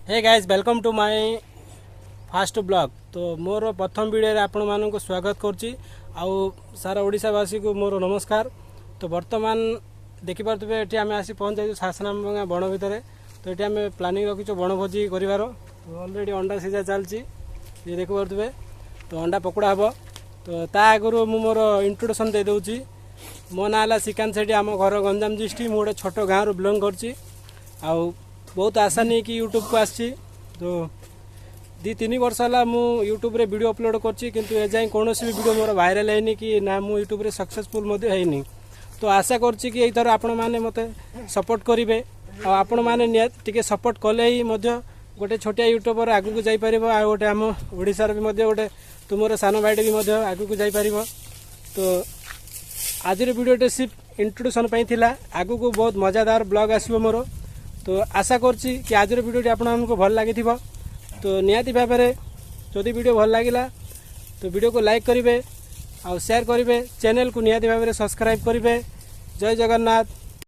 Hey guys welcome to my fast blog. तो मोर प्रथम वीडियो रे आपण मानन को स्वागत करछि आउ सारा ओडिशावासी को मोर नमस्कार। तो वर्तमान देखि पारतबे एठी आमे आसी पहुंच जाई शासनामबंगा बण भितरे। तो एठी आमे प्लानिंग रखिछो बनभोजी करिवार। तो ऑलरेडी अंडा सिजा चलछि ये देखि पारतबे। तो अंडा पकोड़ा हबो। तो ता आगुरु मु मोर इंट्रोडक्शन दे दउछि। मो नाला श्रीकांत सेठी आम घर गंजाम डिस्ट्रिक्ट मु गोटे छोट गाँव रु बिलोंग करछि। आउ बहुत आशा नहीं कि यूट्यूब को आसी। तो 2-3 वर्ष है मु यूट्यूब रे वीडियो अपलोड करछि किंतु ए जाय कौन भी वीडियो मोर वायरल हैनी कि ना मु यूट्यूब रे सक्सेसफुल मध्य हैनी। तो आशा करछि कि एथर आपण माने मते सपोर्ट करिवे आ आपण माने टिके सपोर्ट कले ही मध्य गोटे छोटिया यूट्यूबर आगु को जाई परिबो आ गोटे हम ओडिसा रे भी मध्य गोटे तुमर सान भाईटे भी मध्य आगु को जाई परिबो। तो आज रे वीडियोटे सिर्फ इंट्रोडक्शन पई थिला। आगु को बहुत मजादार ब्लॉग आसीबो मोर। तो आशा करछि कि आज वीडियो आपको भल लगी। तो निहाती भाव में जदि वीडियो भल लगिला तो वीडियो को लाइक करेंगे और शेयर करेंगे। चैनल को निहाती भाव में सब्सक्राइब करेंगे। जय जगन्नाथ।